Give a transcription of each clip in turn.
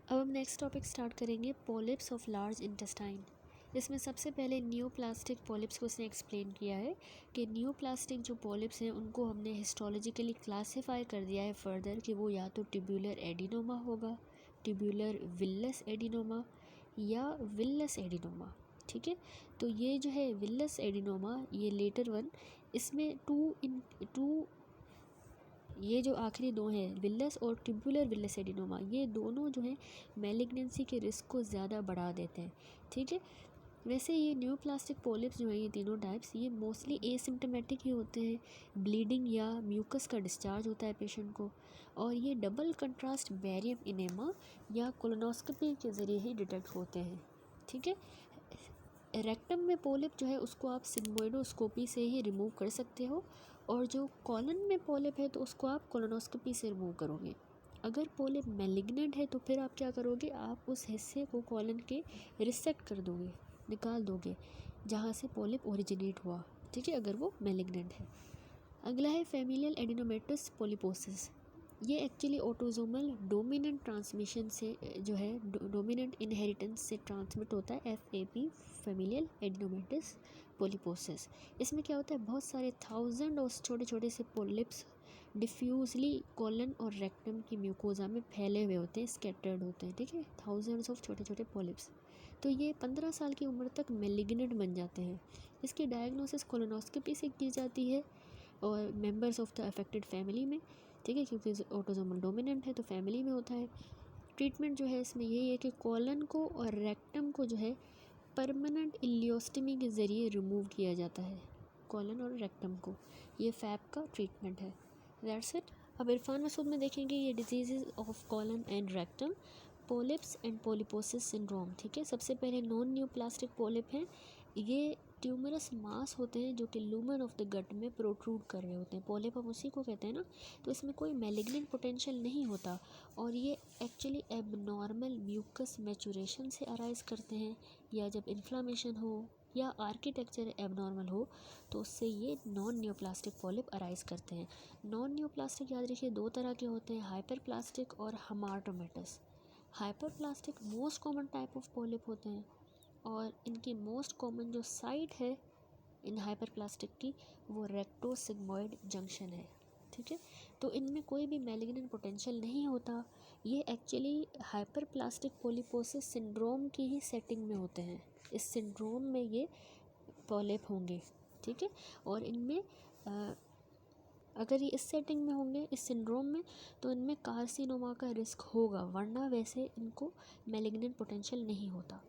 अब हम next topic start करेंगे, पॉलिप्स ऑफ लार्ज इंटेस्टाइन। इसमें सबसे पहले नियोप्लास्टिक पॉलिप्स को उसने एक्सप्लेन किया है कि नियोप्लास्टिक जो पॉलिप्स हैं उनको हमने हिस्टोलॉजिकली क्लासीफाई कर दिया है फर्दर कि वो या तो ट्यूब्यूलर एडिनोमा होगा, ट्यूब्यूलर विल्लस एडिनोमा या विल्लस एडिनोमा। ठीक है, तो ये जो है विल्लस एडिनोमा, ये लेटर वन, इसमें टू ये जो आखिरी दो हैं विल्लस और ट्यूबुलर विल्लस एडिनोमा, ये दोनों जो हैं मैलिग्नेंसी के रिस्क को ज़्यादा बढ़ा देते हैं। ठीक है, वैसे ये न्यूप्लास्टिक पॉलिप्स जो हैं ये तीनों टाइप्स, ये मोस्टली एसिम्टोमेटिक ही होते हैं, ब्लीडिंग या म्यूकस का डिस्चार्ज होता है पेशेंट को, और ये डबल कंट्रास्ट बैरियम इनेमा या कोलोनोस्कोपी के ज़रिए ही डिटेक्ट होते हैं। ठीक है, रेक्टम में पॉलिप जो है उसको आप सिग्मोइडोस्कोपी से ही रिमूव कर सकते हो, और जो कॉलन में पॉलिप है तो उसको आप कोलोनोस्कोपी से रिमूव करोगे। अगर पॉलिप मैलिग्नेंट है तो फिर आप क्या करोगे, आप उस हिस्से को कॉलन के रिसेक्ट कर दोगे, निकाल दोगे जहाँ से पॉलिप ओरिजिनेट हुआ। ठीक है, अगर वो मैलिग्नेंट है। अगला है फैमिलियल एडिनोमेटस पॉलिपोसिस। ये एक्चुअली ऑटोजोमल डोमिनेंट ट्रांसमिशन से जो है डोमिनेंट इनहेरिटेंस से ट्रांसमिट होता है, FAP, फैमिलियल एडिनोमेटस पॉलिपोसिस। इसमें क्या होता है, बहुत सारे थाउजेंड और छोटे छोटे से पॉलिप्स डिफ्यूजली कॉलन और रेक्टम की म्यूकोजा में फैले हुए होते हैं, स्कैटर्ड होते हैं। ठीक है, थाउजेंड्स ऑफ छोटे छोटे पॉलिप्स। तो ये 15 साल की उम्र तक मेलिग्नेंट बन जाते हैं। इसकी डायग्नोसिस कोलोनोस्कोपी से की जाती है और members of the affected family में। ठीक है, क्योंकि ऑटोजोमल डोमिनेंट है तो फैमिली में होता है। ट्रीटमेंट जो है इसमें यही है कि कॉलन को और रेक्टम को जो है परमानेंट इलियोस्टमी के ज़रिए रिमूव किया जाता है, कॉलन और रेक्टम को। ये फैप का ट्रीटमेंट है। That's it. अब इरफान मसूद में देखेंगे ये disease of colon and rectum, polyps and polyposis syndrome. ठीक है, सबसे पहले नॉन न्यूप्लास्टिक पॉलिप हैं। ये ट्यूमरस मास होते हैं जो कि लूमन ऑफ द गट में प्रोट्रूड कर रहे होते हैं। पॉलिप हम उसी को कहते हैं ना। तो इसमें कोई मैलिग्नेंट पोटेंशियल नहीं होता, और ये एक्चुअली एबनॉर्मल म्यूकस मैचुरेशन से अराइज करते हैं, या जब इन्फ्लामेशन हो या आर्किटेक्चर एबनॉर्मल हो तो उससे ये नॉन न्यूप्लास्टिक पॉलिप अराइज करते हैं। नॉन न्यूप्लास्टिक याद रखिए दो तरह के होते हैं, हाइपर प्लास्टिक और hamartomatous. Hyperplastic most common type of polyp होते हैं, और इनकी मोस्ट कॉमन जो साइट है इन हाइपर प्लास्टिक की वो रेक्टोसिग्मोइड जंक्शन है। ठीक है, तो इनमें कोई भी मैलिग्नेंट पोटेंशियल नहीं होता। ये एक्चुअली हाइपर प्लास्टिक पॉलिपोसिस सिंड्रोम की ही सेटिंग में होते हैं। इस सिंड्रोम में ये पॉलिप होंगे। ठीक है, और इनमें अगर ये इस सेटिंग में होंगे, इस सिंड्रोम में, तो इनमें कार्सिनोमा का रिस्क होगा, वरना वैसे इनको मैलिग्नेंट पोटेंशियल नहीं होता।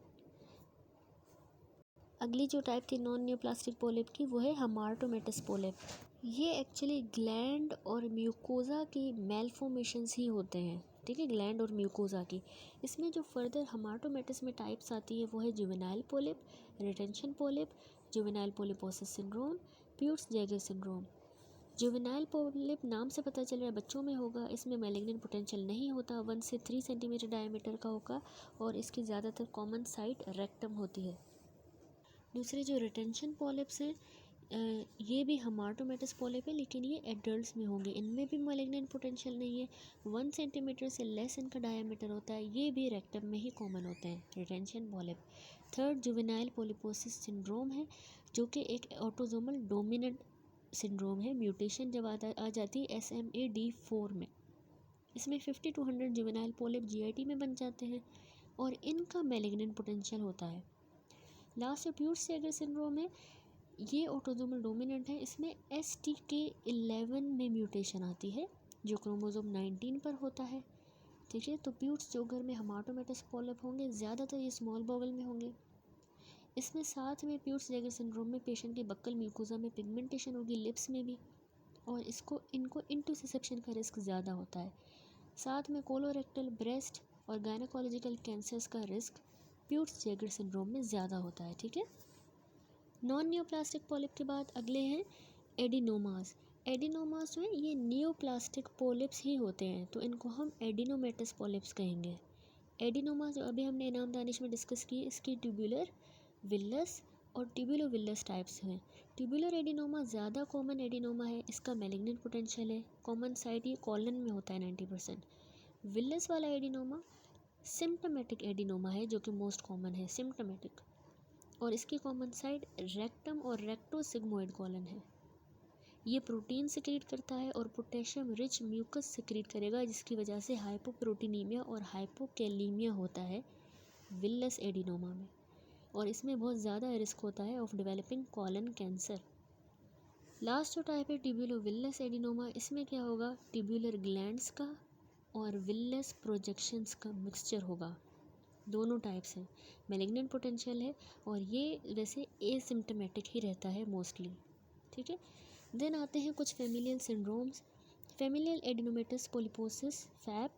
अगली जो टाइप थी नॉन न्यूप्लास्टिक पॉलिप की वो है हमार्टोमेटस पॉलिप। ये एक्चुअली ग्लैंड और म्यूकोजा की मेलफॉर्मेशंस ही होते हैं। ठीक है, ग्लैंड और म्यूकोजा की। इसमें जो फर्दर हमार्टोमेटस में टाइप्स आती है वो है juvenile polyp, retention polyp, juvenile polyposis syndrome, Peutz जैगर सिंड्रोम। जुवेनाइल पॉलिप नाम से पता चल रहा है बच्चों में होगा। इसमें मैलिग्नेंट पोटेंशियल नहीं होता, 1 से 3 सेंटीमीटर डायमीटर का होगा, और इसकी ज़्यादातर कॉमन साइट रेक्टम होती है। दूसरे जो रिटेंशन पॉलिप्स हैं, ये भी हमार्टोमेटस पॉलिप है, लेकिन ये एडल्ट्स में होंगे। इनमें भी मैलिग्नेंट पोटेंशियल नहीं है, 1 सेंटीमीटर से लेस इनका डायमीटर होता है। ये भी रेक्टम में ही कॉमन होते हैं, retention polyp. Third juvenile polyposis syndrome है, जो कि एक ऑटोजोमल डोमिनेंट सिंड्रोम है। म्यूटेशन जब आ जाती है SMAD4 में, इसमें 50 to 100 जुवेनाइल पॉलिप GIT में बन जाते हैं, और इनका मैलिग्नेंट पोटेंशियल होता है। लास्ट प्यूट्स जैगर सिंड्रोम है, ये ऑटोजोमल डोमिनेंट है। इसमें STK11 में म्यूटेशन आती है जो क्रोमोसोम 19 पर होता है। ठीक है, तो प्यूट्स जैगर में हमार्टोमेटस पॉलिप होंगे, ज़्यादातर ये स्मॉल बॉवल में होंगे। इसमें साथ में प्यूट्स जैगर सिंड्रोम में पेशेंट के बक्कल म्यूकोजा में पिगमेंटेशन होगी, लिप्स में भी, और इनको इंटरसेप्शन का रिस्क ज़्यादा होता है। साथ में कोलोरेक्टल, ब्रेस्ट और गायनेकोलॉजिकल कैंसर्स का रिस्क प्यूट्स जैगर सिंड्रोम में ज़्यादा होता है। ठीक है, नॉन न्यूप्लास्टिक पॉलिप के बाद अगले हैं एडिनोमास। एडिनोमास जो है ये न्यूप्लास्टिक पॉलिप्स ही होते हैं, तो इनको हम एडिनोमेटस पॉलिप्स कहेंगे। एडिनोमा जो अभी हमने इनाम दानिश में डिस्कस की, इसकी ट्यूबुलर, विल्लस और ट्यूबुलो विल्लस टाइप्स हैं। ट्यूबुलर एडिनोमा ज़्यादा कॉमन एडिनोमा है, इसका मैलिग्नेंट पोटेंशियल है, कॉमन साइट ये कॉलन में होता है 90%। विल्लस वाला एडिनोमा सिम्टोमेटिक एडिनोमा है जो कि मोस्ट कॉमन है, सिम्टोमेटिक, और इसकी कॉमन साइड रेक्टम और रेक्टोसिग्मोइड कॉलन है। ये प्रोटीन सिक्रीट करता है और पोटेशियम रिच म्यूकस सिक्रीट करेगा, जिसकी वजह से हाइपोप्रोटीनीमिया और हाइपोकैलीमिया होता है विल्लस एडिनोमा में, और इसमें बहुत ज़्यादा रिस्क होता है of developing colon cancer. Last जो टाइप है ट्यूब्यूलोविल्लस एडिनोमा, इसमें क्या होगा, ट्यूब्यूलर ग्लैंड्स का और विल्लस प्रोजेक्शंस का मिक्सचर होगा। दोनों टाइप्स हैं, मैलिग्नेंट पोटेंशियल है और ये वैसे एसिम्टोमेटिक ही रहता है मोस्टली, ठीक है। देन आते हैं कुछ familial syndromes. Familial adenomatous polyposis FAP,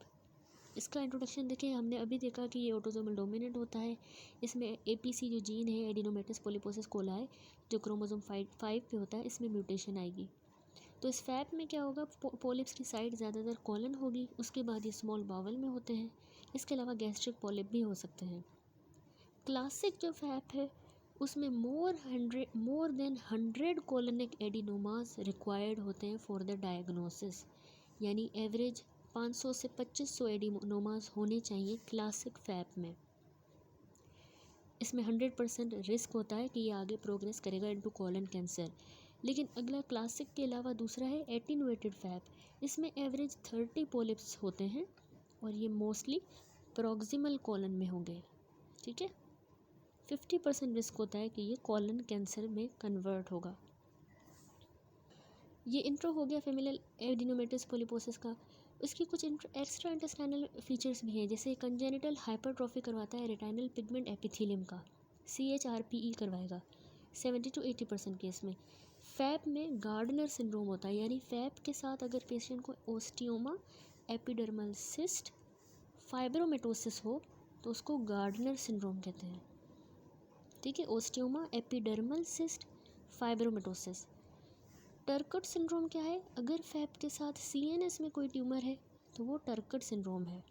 इसका इंट्रोडक्शन देखिए, हमने अभी देखा कि ये ऑटोसोमल डोमिनेंट होता है। इसमें एपीसी जो जीन है एडिनोमेटस पोलिपोसिस कोलाई, जो क्रोमोसोम 5 पे होता है, इसमें म्यूटेशन आएगी। तो इस फैप में क्या होगा, पोलिप्स की साइड ज़्यादातर कॉलन होगी, उसके बाद ये स्मॉल बावल में होते हैं। इसके अलावा गैस्ट्रिक पॉलिप भी हो सकते हैं। क्लासिक जो फैप है उसमें more than 100 colonic adenomas required होते हैं फॉर द डायग्नोसिस, यानी एवरेज 500 से 2500 एडिनोमास होने चाहिए क्लासिक फैप में। इसमें 100% रिस्क होता है कि ये आगे प्रोग्रेस करेगा इनटू कॉलन कैंसर। लेकिन अगला क्लासिक के अलावा दूसरा है एटीनुएटेड फैप, इसमें एवरेज 30 पोलिप्स होते हैं और ये मोस्टली प्रॉक्सिमल कॉलन में होंगे, ठीक है। 50% रिस्क होता है कि ये कॉलन कैंसर में कन्वर्ट होगा। ये इंट्रो हो गया फेमिलियल एडिनोमेटस पोलिपोसिस का। इसकी कुछ एक्स्ट्रा इंटेस्टाइनल फीचर्स भी हैं, जैसे कंजेनिटल हाइपरट्रॉफी करवाता है रेटाइनल पिगमेंट एपिथेलियम का, CHRPE करवाएगा 70 to 80% केस में। फैप में गार्डनर सिंड्रोम होता है, यानी फैप के साथ अगर पेशेंट को ओस्टियोमा, एपिडर्मल सिस्ट, फाइब्रोमेटोसिस हो तो उसको गार्डनर सिंड्रोम कहते हैं, ठीक है। Osteoma, epidermal cyst, fibromatosis. Turcot syndrome क्या है, अगर फैप के साथ CNS में कोई ट्यूमर है तो वो टर्कट सिंड्रोम है।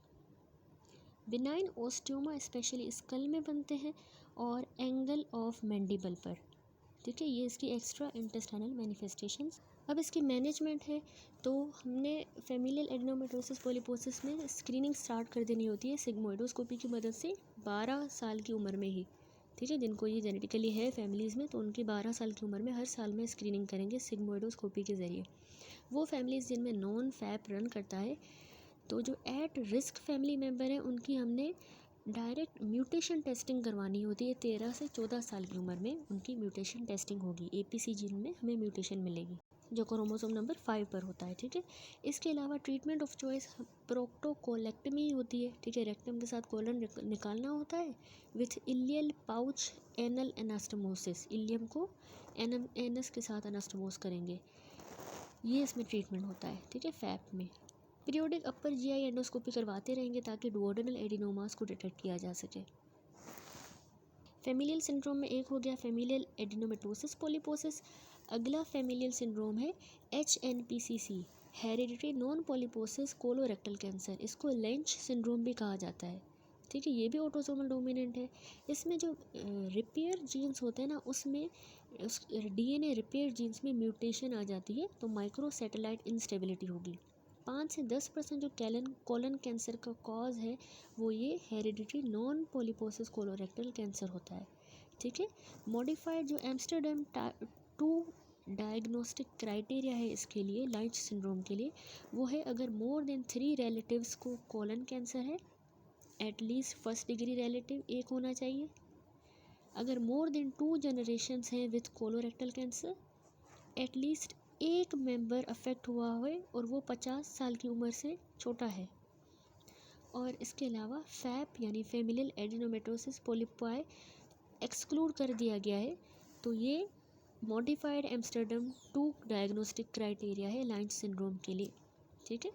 बिनाइन ओस्टियोमा स्पेशली स्कल में बनते हैं और एंगल ऑफ मैंडिबल पर, ठीक है। ये इसकी एक्स्ट्रा इंटेस्टाइनल मैनिफेस्टेशंस। अब इसकी मैनेजमेंट है तो हमने फेमिलियल एडिनोमेट्रोसिस पोलिपोसिस में स्क्रीनिंग स्टार्ट कर देनी होती है सिग्मोइडोस्कोपी की मदद से 12 साल की उम्र में ही, ठीक है। जिनको ये जेनेटिकली है फैमिलीज़ में तो उनकी 12 साल की उम्र में हर साल में स्क्रीनिंग करेंगे सिग्मोइडोस्कोपी के ज़रिए। वो फैमिलीज़ जिनमें नॉन फैप रन करता है, तो जो एट रिस्क फैमिली मेम्बर हैं उनकी हमने डायरेक्ट म्यूटेशन टेस्टिंग करवानी होती है। 13 से 14 साल की उम्र में उनकी म्यूटेशन टेस्टिंग होगी, APC जीन में हमें म्यूटेशन मिलेगी जो क्रोमोसोम नंबर 5 पर होता है, ठीक है। इसके अलावा ट्रीटमेंट ऑफ चॉइस प्रोक्टोकोलेक्टमी होती है, ठीक है। रेक्टम के साथ कोलन निकालना होता है with ileal pouch anal anastomosis, ileum को एनस के साथ एनास्टमोस करेंगे, ये इसमें ट्रीटमेंट होता है, ठीक है। फैप में पीरियोडिक अपर GI एंडोस्कोपी करवाते रहेंगे ताकि डुओडेनल एडिनोमास को डिटेक्ट किया जा सके। फेमिलियल सिंड्रोम में एक हो गया फेमिलियल एडिनोमेटोसिस पोलिपोसिस। अगला फेमिलियल सिंड्रोम है HNPCC, hereditary non polyposis colorectal cancer, इसको लेंच सिंड्रोम भी कहा जाता है, ठीक है। ये भी ऑटोसोमल डोमिनेंट है। इसमें जो रिपेयर जीन्स होते हैं ना, उसमें उस DNA रिपेयर जीन्स में म्यूटेशन आ जाती है तो माइक्रो सैटेलाइट इंस्टेबिलिटी होगी। 5 से 10% जो कॉलन कैंसर का कॉज है वो ये hereditary non polyposis colorectal cancer होता है, ठीक है। मॉडिफाइड जो एम्स्टरडम 2 डायग्नोस्टिक क्राइटेरिया है इसके लिए, लाइच सिंड्रोम के लिए, वो है अगर मोर देन 3 रिलेटिव्स को कॉलन कैंसर है, एटलीस्ट फर्स्ट डिग्री रिलेटिव एक होना चाहिए। अगर मोर देन 2 जनरेशन्स हैं विथ कोलोरेक्टल कैंसर, एटलीस्ट एक मेंबर अफेक्ट हुआ है और वो 50 साल की उम्र से छोटा है। और इसके अलावा फैप यानी फेमिलियल एडिनोमेट्रोसिस पोलिपाई एक्सक्लूड कर दिया गया है, तो ये मॉडिफाइड एम्स्टरडम 2 डायग्नोस्टिक क्राइटेरिया है लाइंस सिंड्रोम के लिए, ठीक है।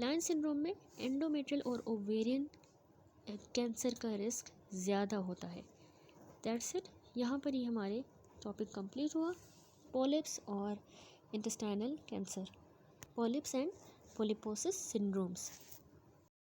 लाइंस सिंड्रोम में एंडोमेट्रियल और ओवेरियन कैंसर का रिस्क ज़्यादा होता है। दैट्स इट, यहाँ पर ही हमारे टॉपिक कंप्लीट हुआ, पॉलिप्स और intestinal cancer, polyps and polyposis syndromes।